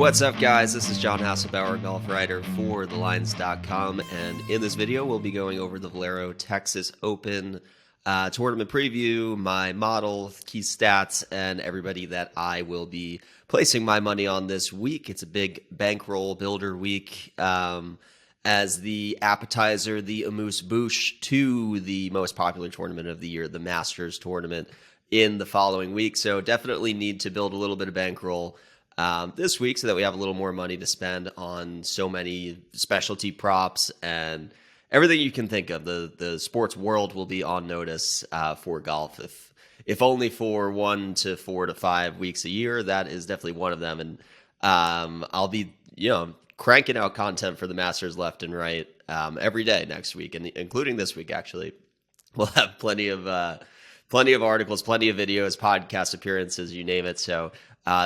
What's up, guys? This is John Hasselbauer, golf writer for thelines.com, and in this video, we'll be going over the Valero Texas Open tournament preview, my model, key stats, and everybody that I will be placing my money on this week. It's a big bankroll builder week. As the appetizer, the amuse-bouche to the most popular tournament of the year, the Masters tournament, in the following week. So definitely need to build a little bit of bankroll this week so that we have a little more money to spend on so many specialty props and everything you can think of. The sports world will be on notice for golf, if only for 1 to 4 to 5 weeks a year. That is definitely one of them, and I'll be cranking out content for the Masters left and right every day next week, and including this week. Actually, we'll have plenty of articles, plenty of videos, podcast appearances, you name it. So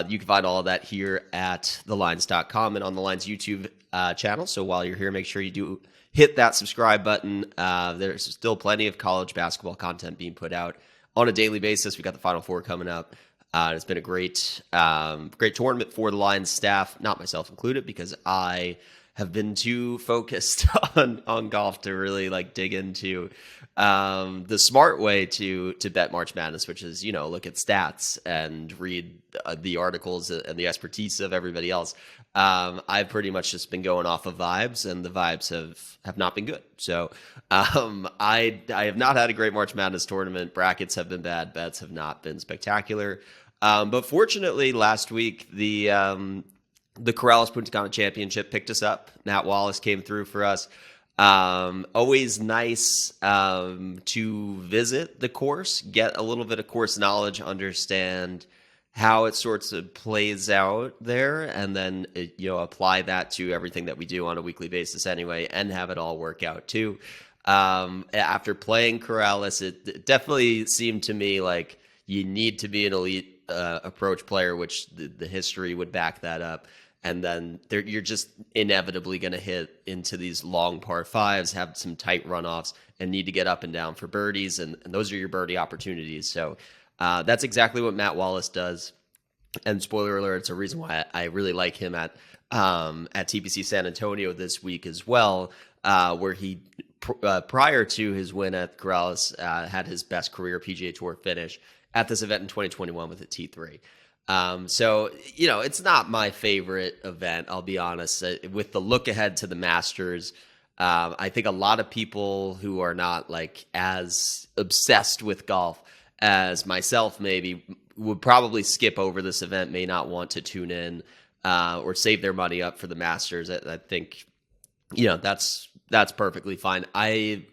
you can find all of that here at thelines.com and on the Lines YouTube channel. So while you're here, make sure you do hit that subscribe button. There's still plenty of college basketball content being put out on a daily basis. We got the Final Four coming up. It's been a great tournament for the Lions staff, not myself included, because I have been too focused on golf to really dig into the smart way to bet March Madness, which is, look at stats and read the articles and the expertise of everybody else. I've pretty much just been going off of vibes, and the vibes have not been good. So I have not had a great March Madness tournament. Brackets have been bad. Bets have not been spectacular. But fortunately, last week, the Corrales Puntacana Championship picked us up. Matt Wallace came through for us. Always nice to visit the course, get a little bit of course knowledge, understand how it sorts of plays out there, and then apply that to everything that we do on a weekly basis anyway, and have it all work out too. After playing Corrales, it definitely seemed to me like you need to be an elite approach player, which the history would back that up. And then you're just inevitably going to hit into these long par fives, have some tight runoffs, and need to get up and down for birdies. And those are your birdie opportunities. So that's exactly what Matt Wallace does. And spoiler alert, it's a reason why I really like him at TPC San Antonio this week as well, where he, prior to his win at Corrales, had his best career PGA Tour finish at this event in 2021 with a T3. So, it's not my favorite event, I'll be honest. With the look ahead to the Masters, I think a lot of people who are not as obsessed with golf as myself maybe would probably skip over this event, may not want to tune in or save their money up for the Masters. I think, that's perfectly fine. I've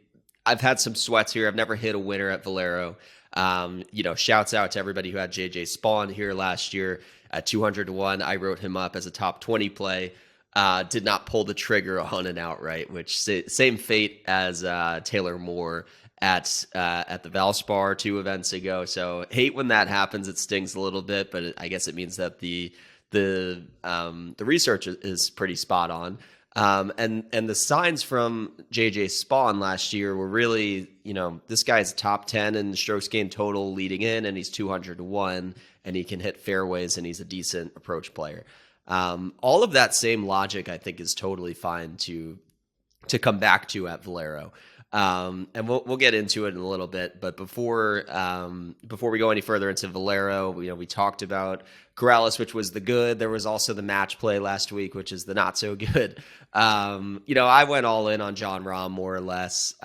had some sweats here. I've never hit a winner at Valero. Shouts out to everybody who had JJ Spawn here last year at 200 to 1. I wrote him up as a top 20 play. Did not pull the trigger on an outright, which same fate as Taylor Moore at the Valspar 2 events ago. So hate when that happens. It stings a little bit, but I guess it means that the research is pretty spot on. And the signs from JJ Spawn last year were really, this guy's top 10 in the strokes gained total leading in, and he's 200 to 1, and he can hit fairways, and he's a decent approach player. All of that same logic, I think, is totally fine to come back to at Valero. And we'll get into it in a little bit, but before we go any further into Valero, we talked about Corrales, which was the good. There was also the match play last week, which is the not so good. I went all in on Jon Rahm, more or less.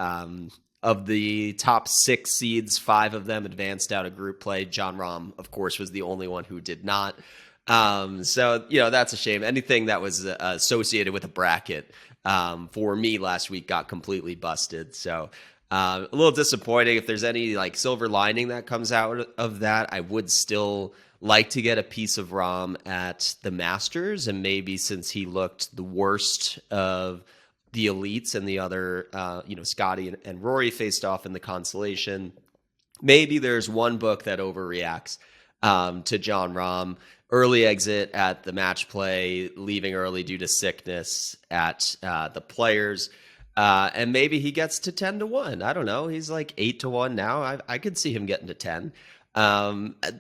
Of the top 6 seeds, 5 of them advanced out of group play. Jon Rahm, of course, was the only one who did not. So that's a shame. Anything that was associated with a bracket for me last week got completely busted. So a little disappointing. If there's any silver lining that comes out of that, I would still like to get a piece of Rahm at the Masters, and maybe since he looked the worst of the elites and the other, Scotty and Rory faced off in the consolation, maybe there's one book that overreacts to Jon Rahm. Early exit at the match play, leaving early due to sickness at the Players. And maybe he gets to 10 to 1. I don't know. He's 8 to 1 now. I could see him getting to 10.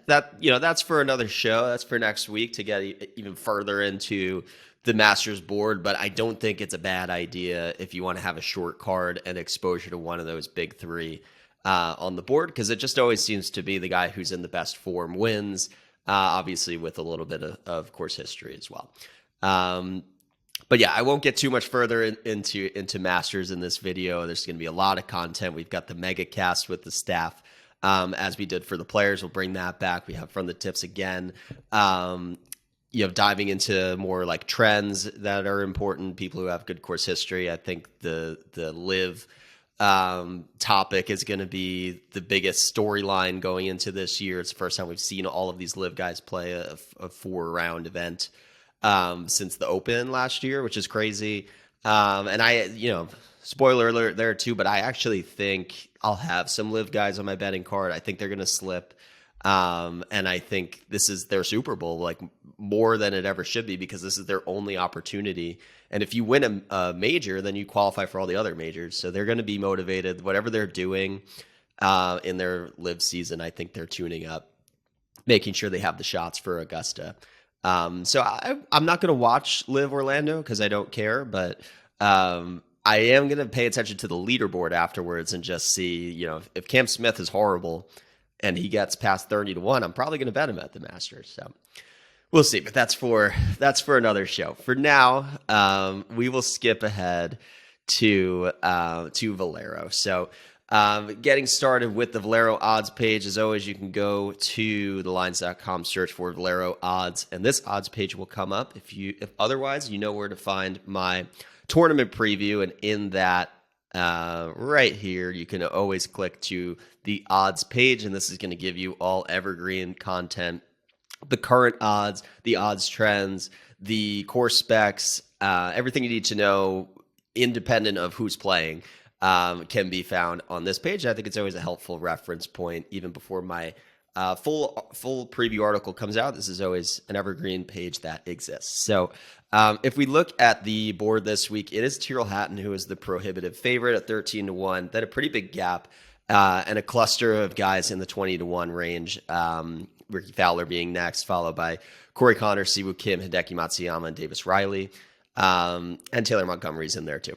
That's for another show. That's for next week to get even further into the Masters board. But I don't think it's a bad idea if you want to have a short card and exposure to one of those big three on the board, because it just always seems to be the guy who's in the best form wins. Obviously, with a little bit of course history as well. But yeah, I won't get too much further into Masters in this video. There's going to be a lot of content. We've got the mega cast with the staff, as we did for the players. We'll bring that back. We have from the tips again. Diving into more like trends that are important, people who have good course history. I think the live topic is going to be the biggest storyline going into this year. It's the first time we've seen all of these live guys play a 4-round event since the Open last year, which is crazy. And I, spoiler alert there too, but I actually think I'll have some live guys on my betting card. I think they're going to slip. And I think this is their Super Bowl, like more than it ever should be, because this is their only opportunity. And if you win a major, then you qualify for all the other majors. So they're going to be motivated, whatever they're doing in their live season. I think they're tuning up, making sure they have the shots for Augusta. So I'm not going to watch Live Orlando because I don't care, but I am going to pay attention to the leaderboard afterwards and just see, if Cam Smith is horrible and he gets past 30-1, I'm probably going to bet him at the Masters. So we'll see, but that's for another show. For now, we will skip ahead to Valero. So getting started with the Valero odds page, as always, you can go to thelines.com, search for Valero odds, and this odds page will come up. If otherwise, you know where to find my tournament preview, and in that right here, you can always click to the odds page, and this is going to give you all evergreen content, the current odds, the odds trends, the course specs, everything you need to know, independent of who's playing. Can be found on this page. I think it's always a helpful reference point, even before my full preview article comes out. This is always an evergreen page that exists. So if we look at the board this week, it is Tyrrell Hatton who is the prohibitive favorite at 13-1. Then a pretty big gap and a cluster of guys in the 20-1 range. Ricky Fowler being next, followed by Corey Connor, Siwoo Kim, Hideki Matsuyama, and Davis Riley. And Taylor Montgomery's in there too.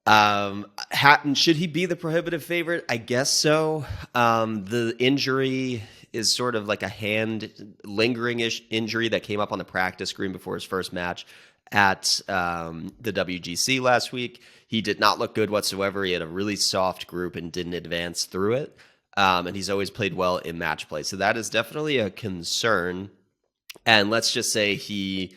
Hatton, should he be the prohibitive favorite? I guess so. The injury is sort of like a hand lingering-ish injury that came up on the practice green before his first match at the WGC last week. He did not look good whatsoever. He had a really soft group and didn't advance through it. And he's always played well in match play. So that is definitely a concern. And let's just say he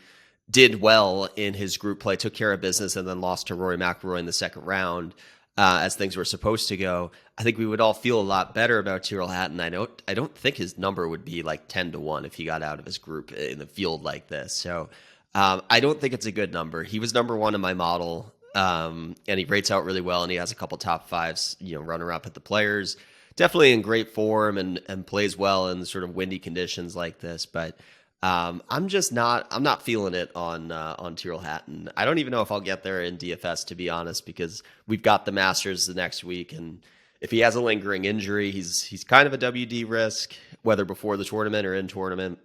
did well in his group play, took care of business, and then lost to Rory McIlroy in the second round, as things were supposed to go. I think we would all feel a lot better about Tyrrell Hatton. I don't think his number would be like 10-1 if he got out of his group in the field like this. So I don't think it's a good number. He was number one in my model, and he rates out really well, and he has a couple top fives, runner up at the Players. Definitely in great form and plays well in sort of windy conditions like this, but I'm not feeling it on Tyrrell Hatton. I don't even know if I'll get there in DFS, to be honest, because we've got the Masters the next week, and if he has a lingering injury, he's kind of a WD risk, whether before the tournament or in tournament.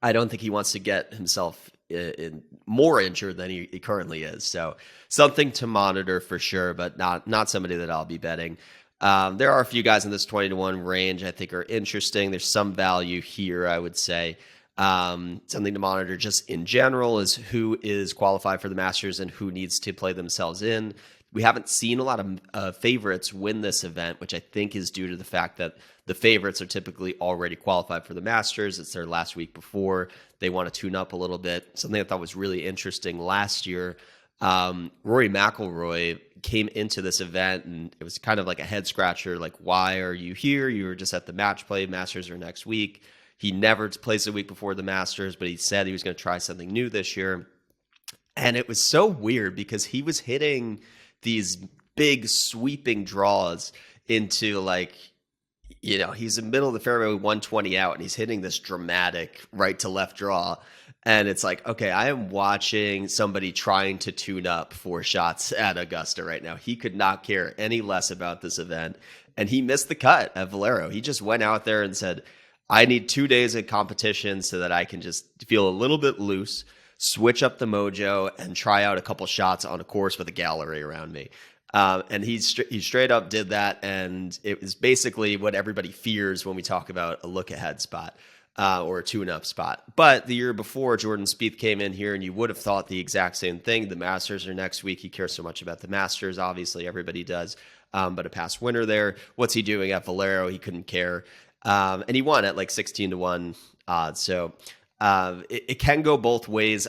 I don't think he wants to get himself in more injured than he currently is. So something to monitor for sure, but not somebody that I'll be betting. There are a few guys in this 20-1 range I think are interesting. There's some value here, I would say. Something to monitor just in general is who is qualified for the Masters and who needs to play themselves in. We haven't seen a lot of favorites win this event, which I think is due to the fact that the favorites are typically already qualified for the Masters. It's their last week before. They want to tune up a little bit. Something I thought was really interesting last year, Rory McIlroy came into this event and it was kind of like a head scratcher. Like, why are you here? You were just at the match play. Masters are next week. He never plays the week before the Masters, but he said he was going to try something new this year. And it was so weird because he was hitting these big sweeping draws into he's in the middle of the fairway with 120 out and he's hitting this dramatic right to left draw. And it's like, okay, I am watching somebody trying to tune up 4 shots at Augusta right now. He could not care any less about this event. And he missed the cut at Valero. He just went out there and said, I need 2 days of competition so that I can just feel a little bit loose, switch up the mojo, and try out a couple shots on a course with a gallery around me. And he straight up did that. And it was basically what everybody fears when we talk about a look-ahead spot. Or a tune-up spot. But the year before, Jordan Spieth came in here, and you would have thought the exact same thing. The Masters are next week. He cares so much about the Masters. Obviously, everybody does. But a past winner there. What's he doing at Valero? He couldn't care. And he won at like 16-1 odds. So it can go both ways.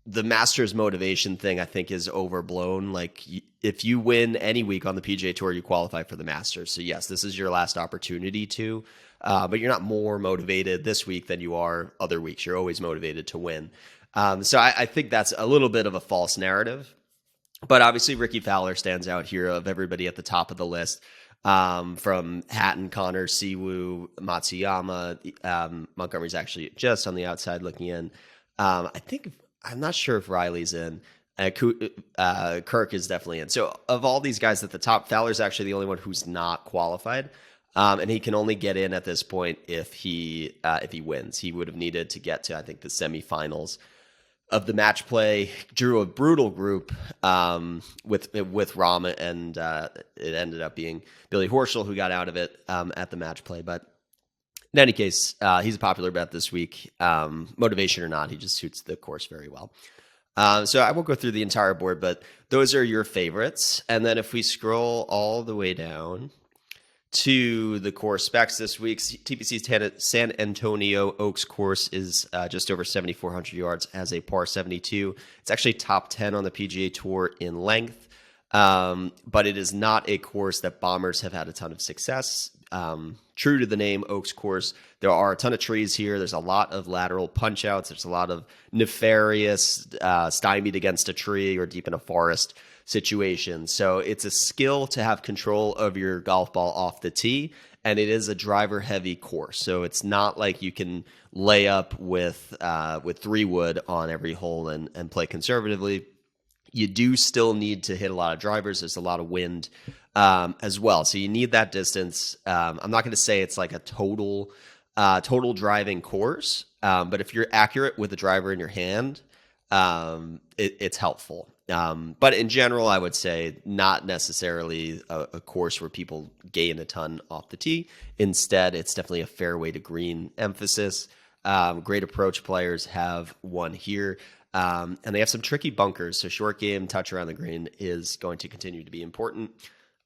The Masters motivation thing, I think, is overblown. Like, if you win any week on the PGA Tour, you qualify for the Masters. So, yes, this is your last opportunity to. But you're not more motivated this week than you are other weeks. You're always motivated to win. So I think that's a little bit of a false narrative. But obviously, Ricky Fowler stands out here of everybody at the top of the list. From Hatton, Connor, Siwoo, Matsuyama. Montgomery's actually just on the outside looking in. I'm not sure if Riley's in. Kirk is definitely in. So of all these guys at the top, Fowler's actually the only one who's not qualified. And he can only get in at this point if he wins. He would have needed to get to, I think, the semifinals of the match play. Drew a brutal group with Rama, and it ended up being Billy Horschel who got out of it at the match play. But in any case, he's a popular bet this week. Motivation or not, he just suits the course very well. So I won't go through the entire board, but those are your favorites. And then if we scroll all the way down to the course specs this week's TPC San Antonio Oaks course is just over 7,400 yards as a par 72. It's actually top 10 on the PGA Tour in length, but it is not a course that bombers have had a ton of success. True to the name, Oaks course, there are a ton of trees here. There's a lot of lateral punch outs. There's a lot of nefarious stymied against a tree or deep in a forest situation. So it's a skill to have control of your golf ball off the tee, and it is a driver heavy course. So it's not like you can lay up with 3-wood on every hole and play conservatively. You do still need to hit a lot of drivers. There's a lot of wind as well. So you need that distance. I'm not going to say it's like a total driving course, but if you're accurate with the driver in your hand, it's helpful. But in general, I would say not necessarily a course where people gain a ton off the tee. Instead, it's definitely a fairway to green emphasis. Great approach players have one here. And they have some tricky bunkers. So short game, touch around the green is going to continue to be important.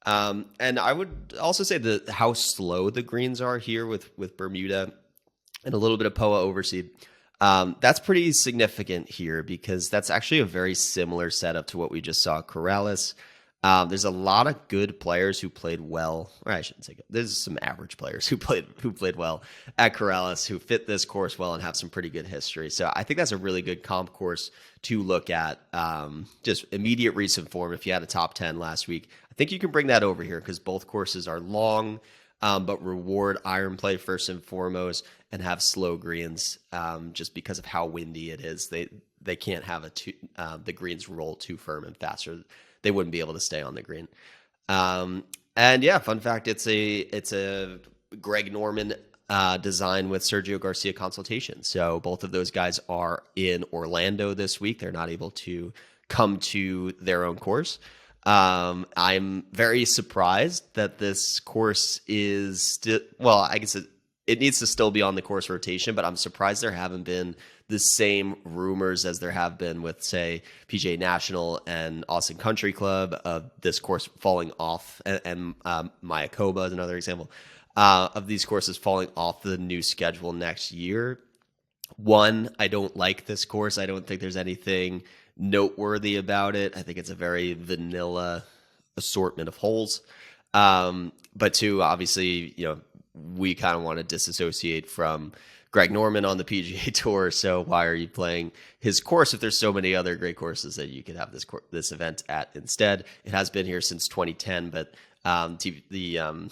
And I would also say how slow the greens are here with Bermuda and a little bit of POA overseed. That's pretty significant here because that's actually a very similar setup to what we just saw at Corrales. There's a lot of good players who played well, or I shouldn't say good. There's some average players who played well at Corrales who fit this course well and have some pretty good history. So I think that's a really good comp course to look at. Just immediate recent form. If you had a top 10 last week, I think you can bring that over here because both courses are long, but reward iron play first and foremost and have slow greens just because of how windy it is. They can't have the greens roll too firm and fast, or they wouldn't be able to stay on the green. And yeah, fun fact, it's a Greg Norman design with Sergio Garcia consultation. So both of those guys are in Orlando this week. They're not able to come to their own course. I'm very surprised that this course is still, well, I guess it needs to still be on the course rotation, but I'm surprised there haven't been the same rumors as there have been with, say, PGA National and Austin Country Club of this course falling off, and Mayakoba is another example of these courses falling off the new schedule next year. One, I don't like this course. I don't think there's anything noteworthy about it. I think it's a very vanilla assortment of holes. But two, obviously, we kind of want to disassociate from Greg Norman on the PGA Tour. So why are you playing his course if there's so many other great courses that you could have this event at instead? It has been here since 2010, but the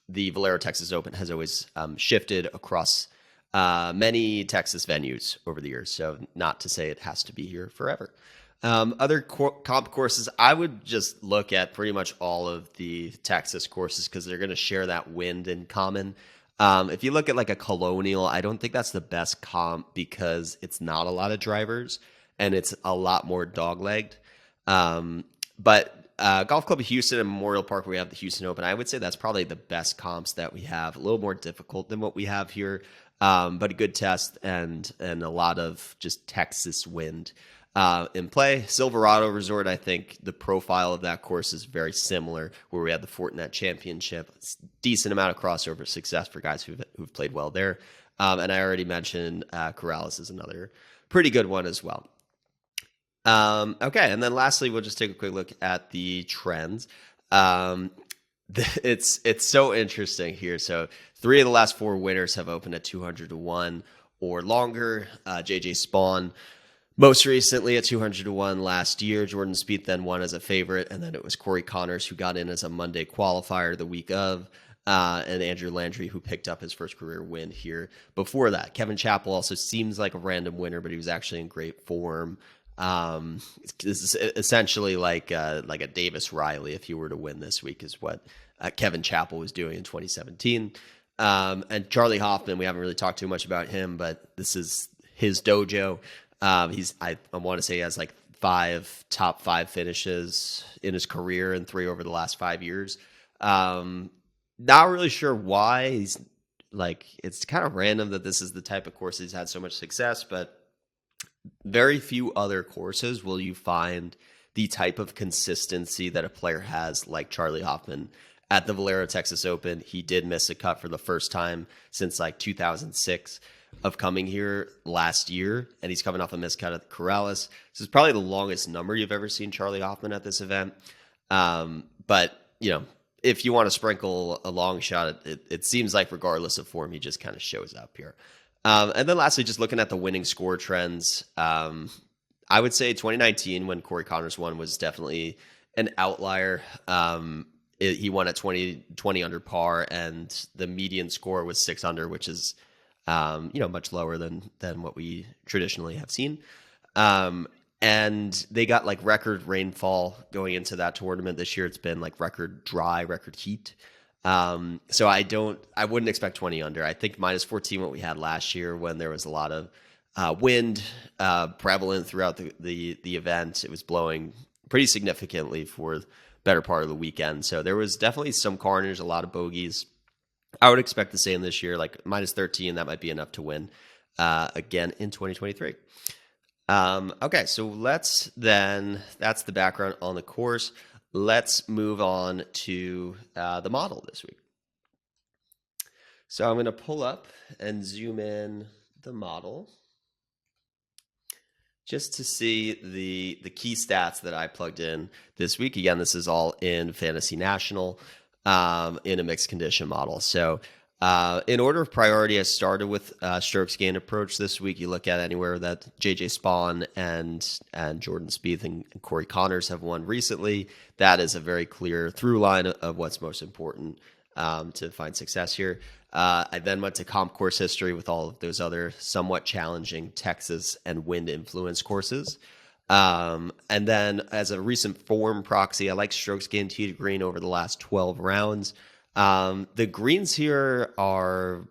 Valero Texas Open has always shifted across many Texas venues over the years. So not to say it has to be here forever. Other comp courses, I would just look at pretty much all of the Texas courses because they're going to share that wind in common. If you look at like a Colonial, I don't think that's the best comp because it's not a lot of drivers and it's a lot more dog-legged. But Golf Club of Houston and Memorial Park, where we have the Houston Open, I would say that's probably the best comps that we have. A little more difficult than what we have here, but a good test and a lot of just Texas wind in play. Silverado Resort, I think the profile of that course is very similar, where we had the Fortinet Championship. It's decent amount of crossover success for guys who've played well there. And I already mentioned Corrales is another pretty good one as well. Okay, and then lastly, we'll just take a quick look at the trends. It's so interesting here. So 3 of the last 4 winners have opened at 200 to 1 or longer. JJ Spawn most recently at 200 to 1 last year. Jordan Spieth then won as a favorite, and then it was Corey Connors who got in as a Monday qualifier the week of, and Andrew Landry who picked up his first career win here before that. Kevin Chappell also seems like a random winner, but he was actually in great form. This is essentially like a Davis Riley if you were to win this week is what Kevin Chappell was doing in 2017. And Charlie Hoffman, we haven't really talked too much about him, but this is his dojo. I want to say he has like 5 top 5 finishes in his career and 3 over the last 5 years. Not really sure why. He's like, it's kind of random that this is the type of course he's had so much success, but very few other courses will you find the type of consistency that a player has like Charlie Hoffman. At the Valero Texas Open, he did miss a cut for the first time since like 2006 of coming here last year, and he's coming off a missed cut at Corrales. This is probably the longest number you've ever seen Charlie Hoffman at this event. But, you know, if you want to sprinkle a long shot, it seems like regardless of form, he just kind of shows up here. And then lastly, just looking at the winning score trends, I would say 2019 when Corey Connors won was definitely an outlier. He won at 20 under par, and the median score was 6 under, which is much lower than what we traditionally have seen. And they got like record rainfall going into that tournament this year. It's been like record dry, record heat. So I wouldn't expect 20 under. I think minus 14 what we had last year when there was a lot of wind prevalent throughout the event. It was blowing pretty significantly for the better part of the weekend. So there was definitely some carnage, a lot of bogeys. I would expect the same this year, like minus 13. That might be enough to win again in 2023. Okay, so that's the background on the course. Let's move on to the model this week. So I'm going to pull up and zoom in the model just to see the key stats that I plugged in this week. Again, this is all in Fantasy National in a mixed condition model. So in order of priority, I started with strokes gained approach this week. You look at anywhere that JJ Spawn and Jordan Spieth and Corey Connors have won recently. That is a very clear through line of what's most important to find success here. I then went to comp course history with all of those other somewhat challenging Texas and wind influence courses. And then as a recent form proxy, I like strokes gained tee to green over the last 12 rounds. The greens here are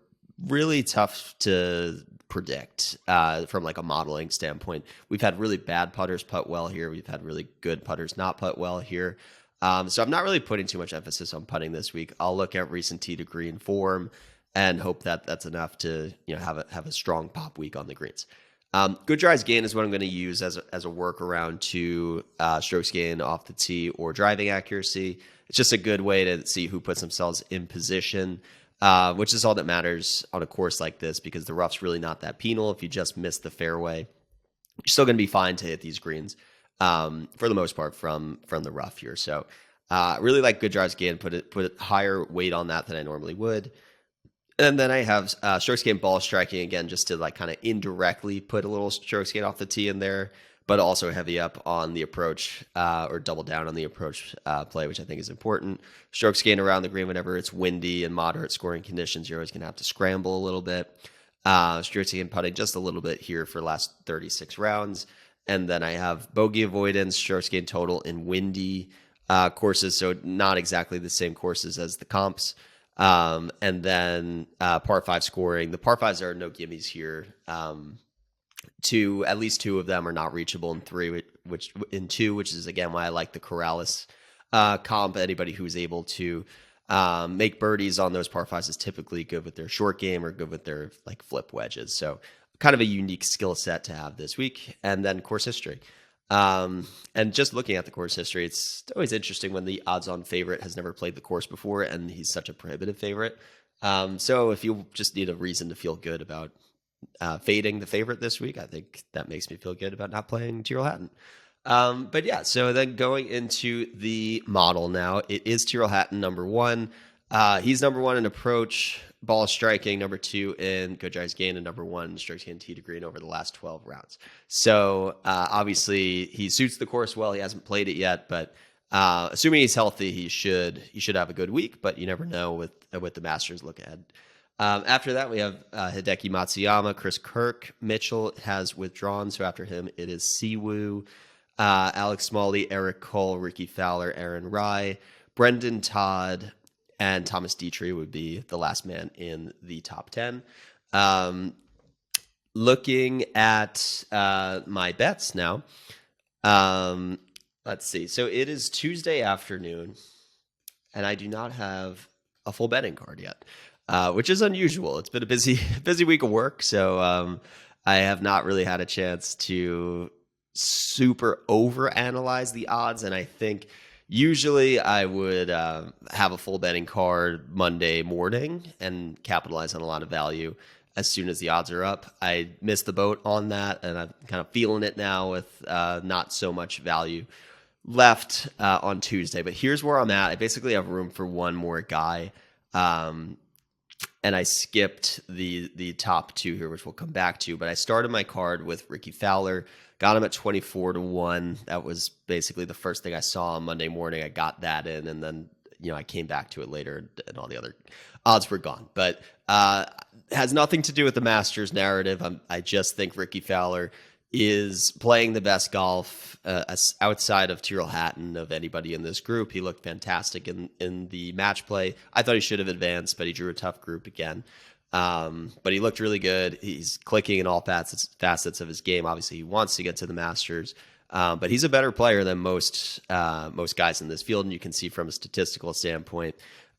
really tough to predict from like a modeling standpoint. We've had really bad putters putt well here. We've had really good putters not putt well here. So I'm not really putting too much emphasis on putting this week. I'll look at recent tee to green form and hope that that's enough to have a strong pop week on the greens. Good drives gain is what I'm going to use as a workaround to strokes gain off the tee or driving accuracy. It's just a good way to see who puts themselves in position, which is all that matters on a course like this because the rough's really not that penal. If you just miss the fairway, you're still going to be fine to hit these greens for the most part from the rough here. So really like good drives gain, put higher weight on that than I normally would. And then I have strokes gain ball striking again, just to like kind of indirectly put a little strokes gain off the tee in there, but also heavy up on the approach or double down on the approach play, which I think is important. Strokes gain around the green whenever it's windy and moderate scoring conditions, you're always going to have to scramble a little bit. strokes gained putting just a little bit here for last 36 rounds. And then I have bogey avoidance, strokes gained total in windy courses, so not exactly the same courses as the comps. And then par 5 scoring. The par 5s are no gimmies here. At least 2 of them are not reachable in 3, in 2, which is again why I like the Corrales comp. Anybody who's able to make birdies on those par 5s is typically good with their short game or good with their like flip wedges. So kind of a unique skill set to have this week. And then course history. And just looking at the course history, it's always interesting when the odds-on favorite has never played the course before and he's such a prohibitive favorite. So if you just need a reason to feel good about fading the favorite this week, I think that makes me feel good about not playing Tyrrell Hatton. But yeah, so then going into the model now, it is Tyrrell Hatton number 1. He's number 1 in approach, ball striking, number 2 in good drives gained, and number 1 strokes gained tee to green over the last 12 rounds. So obviously he suits the course well. He hasn't played it yet, but assuming he's healthy, he should have a good week. But you never know with the Masters look ahead. After that, we have Hideki Matsuyama, Chris Kirk. Mitchell has withdrawn, so after him it is Siwoo, Alex Smalley, Eric Cole, Ricky Fowler, Aaron Rai, Brendan Todd, and Thomas Dietrich would be the last man in the top 10. Looking at my bets now, let's see. So it is Tuesday afternoon, and I do not have a full betting card yet, which is unusual. It's been a busy week of work, so I have not really had a chance to super overanalyze the odds, and I think usually I would have a full betting card Monday morning and capitalize on a lot of value as soon as the odds are up. I missed the boat on that, and I'm kind of feeling it now with not so much value left on Tuesday. But here's where I'm at. I basically have room for one more guy, and I skipped the top 2 here, which we'll come back to. But I started my card with Ricky Fowler. Got him at 24-1. That was basically the first thing I saw on Monday morning. I got that in, and then I came back to it later, and all the other odds were gone. But has nothing to do with the Masters narrative. I just think Ricky Fowler is playing the best golf outside of Tyrrell Hatton of anybody in this group. He looked fantastic in the match play. I thought he should have advanced, but he drew a tough group again. But he looked really good. He's clicking in all facets of his game. Obviously, he wants to get to the Masters, but he's a better player than most guys in this field, and you can see from a statistical standpoint,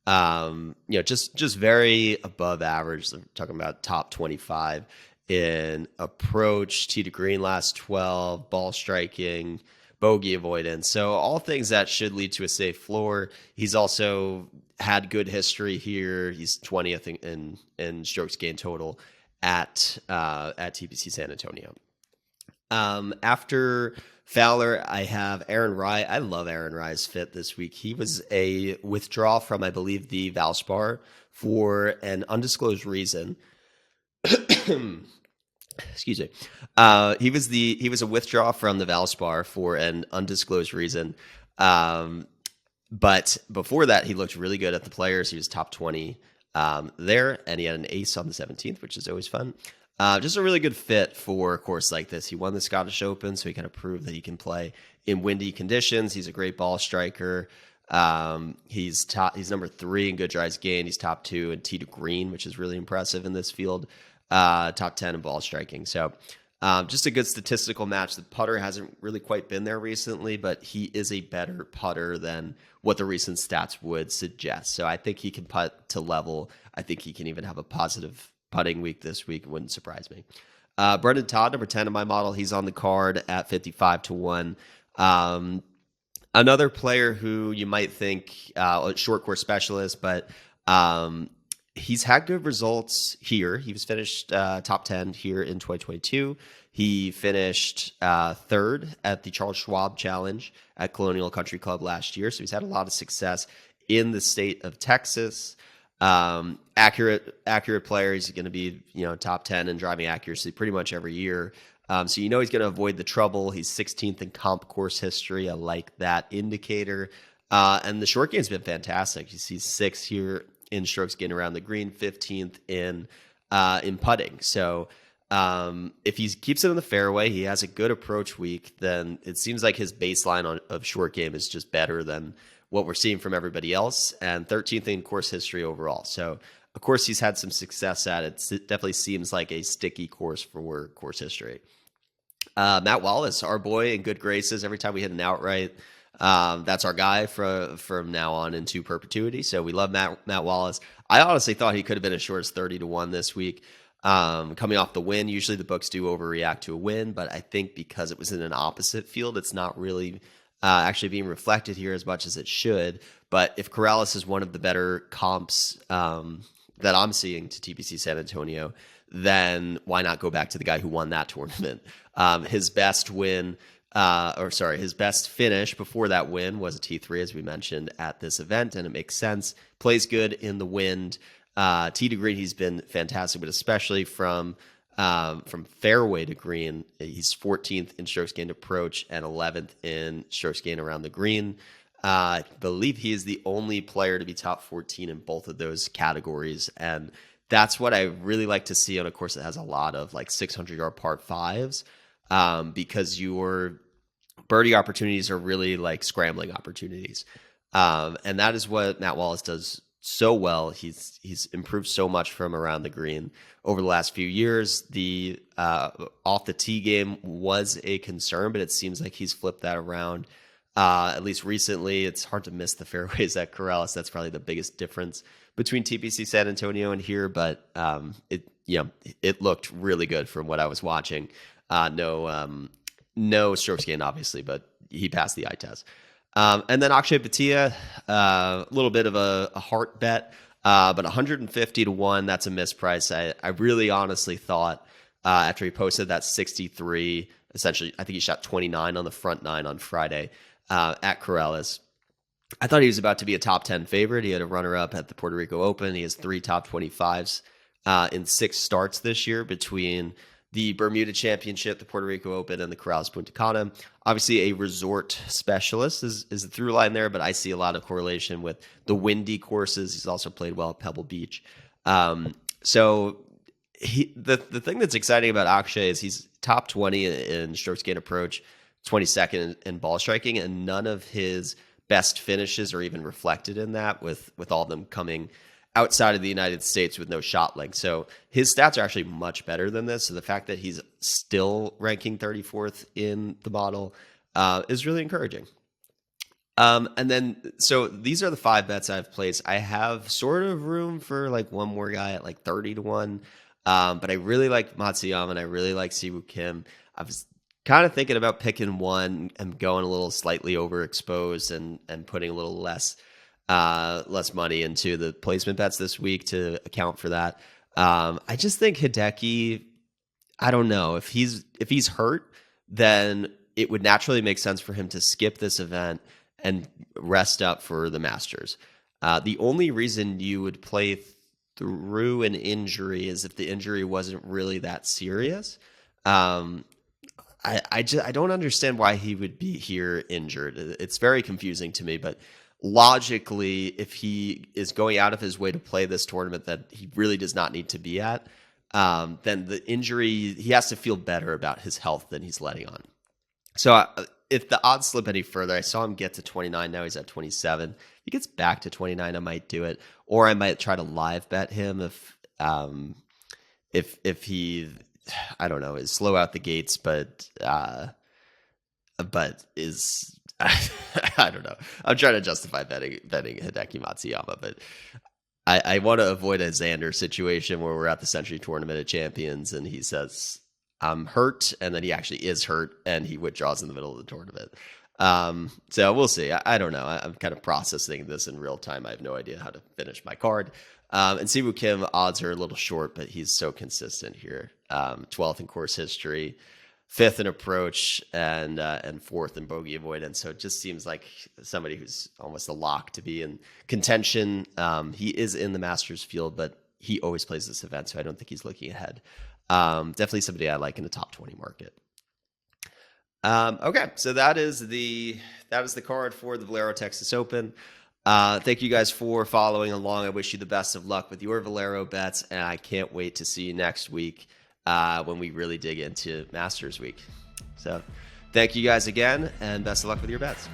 just very above average. I'm talking about top 25 in approach, tee to green last 12, ball striking, bogey avoidance. So all things that should lead to a safe floor. He's also had good history here. He's 20th in strokes gained total at TPC San Antonio. After Fowler, I have Aaron Rai. I love Aaron Rai's fit this week. He was a withdrawal from, I believe, the Valspar for an undisclosed reason. Excuse me. He was a withdrawal from the Valspar for an undisclosed reason. But before that, he looked really good at the Players. He was top 20 there, and he had an ace on the 17th, which is always fun. Just a really good fit for a course like this. He won the Scottish Open, so he kind of proved that he can play in windy conditions. He's a great ball striker. He's number 3 in good drives gained. He's top 2 in tee to green, which is really impressive in this field. Top 10 in ball striking. So just a good statistical match. The putter hasn't really quite been there recently, but he is a better putter than what the recent stats would suggest. So I think he can putt to level. I think he can even have a positive putting week this week. It wouldn't surprise me. Brendan Todd, number 10 in my model. He's on the card at 55-1. Another player who you might think a short course specialist, but he's had good results here. He was finished top 10 here in 2022. He finished 3rd at the Charles Schwab Challenge at Colonial Country Club last year. So he's had a lot of success in the state of Texas. Accurate player. He's going to be top 10 in driving accuracy pretty much every year. So he's going to avoid the trouble. He's 16th in comp course history. I like that indicator. And the short game's been fantastic. You see 6th here in strokes gained around the green, 15th in in putting. So if he keeps it in the fairway, he has a good approach week, then it seems like his baseline of short game is just better than what we're seeing from everybody else, and 13th in course history overall. So, of course, he's had some success at it. It definitely seems like a sticky course for course history. Matt Wallace, our boy, in good graces every time we hit an outright. That's our guy from now on into perpetuity. So we love Matt Wallace. I honestly thought he could have been as short as 30-1 this week. Coming off the win, usually the books do overreact to a win, but I think because it was in an opposite field, it's not really actually being reflected here as much as it should. But if Corrales is one of the better comps that I'm seeing to TPC San Antonio, then why not go back to the guy who won that tournament? His best finish before that win was a T3, as we mentioned at this event, and it makes sense. Plays good in the wind. Tee to green, he's been fantastic, but especially from fairway to green, he's 14th in strokes gained approach and 11th in strokes gained around the green. I believe he is the only player to be top 14 in both of those categories, and that's what I really like to see on a course that has a lot of like 600-yard par fives, because your birdie opportunities are really like scrambling opportunities, and that is what Matt Wallace does so well. He's improved so much from around the green over the last few years. The off the tee game was a concern, but it seems like he's flipped that around. At least recently, it's hard to miss the fairways at Corrales. That's probably the biggest difference between TPC San Antonio and here, but it looked really good from what I was watching. No strokes gained, obviously, but he passed the eye test. And then Akshay Bhatia, a little bit of a heart bet, but 150-1, that's a misprice. I really honestly thought after he posted that 63, essentially, I think he shot 29 on the front nine on Friday at Corrales. I thought he was about to be a top 10 favorite. He had a runner-up at the Puerto Rico Open. He has 3 top 25s in 6 starts this year between the Bermuda Championship, the Puerto Rico Open, and the Corrales Puntacana. Obviously, a resort specialist is the through line there, but I see a lot of correlation with the windy courses. He's also played well at Pebble Beach. So the thing that's exciting about Akshay is he's top 20 in strokes gained approach, 22nd in ball striking, and none of his best finishes are even reflected in that, with all of them coming outside of the United States with no shot length. So his stats are actually much better than this. So the fact that he's still ranking 34th in the model is really encouraging. And then, so these are the 5 bets I've placed. I have sort of room for like one more guy at like 30-1. But I really like Matsuyama and I really like Siwoo Kim. I was kind of thinking about picking one and going a little slightly overexposed and putting a little less money into the placement bets this week to account for that. I just think Hideki, I don't know, if he's hurt, then it would naturally make sense for him to skip this event and rest up for the Masters. The only reason you would play through an injury is if the injury wasn't really that serious. I don't understand why he would be here injured. It's very confusing to me, but logically, if he is going out of his way to play this tournament that he really does not need to be at, then the injury, he has to feel better about his health than he's letting on. So if the odds slip any further, I saw him get to 29. Now he's at 27. If he gets back to 29, I might do it, or I might try to live bet him if he, I don't know, is slow out the gates, but is I don't know. I'm trying to justify betting Hideki Matsuyama, but I want to avoid a Xander situation where we're at the Century Tournament of Champions and he says, I'm hurt, and then he actually is hurt and he withdraws in the middle of the tournament. So we'll see. I don't know. I'm kind of processing this in real time. I have no idea how to finish my card. And Siwoo Kim, odds are a little short, but he's so consistent here. 12th in course history, 5th in approach, and 4th in bogey avoidance. So it just seems like somebody who's almost a lock to be in contention. He is in the Masters field, but he always plays this event, so I don't think he's looking ahead. Definitely somebody I like in the top 20 market. Okay, so that is the card for the Valero Texas Open. Thank you guys for following along. I wish you the best of luck with your Valero bets, and I can't wait to see you next week when we really dig into Masters Week. So thank you guys again, and best of luck with your bets.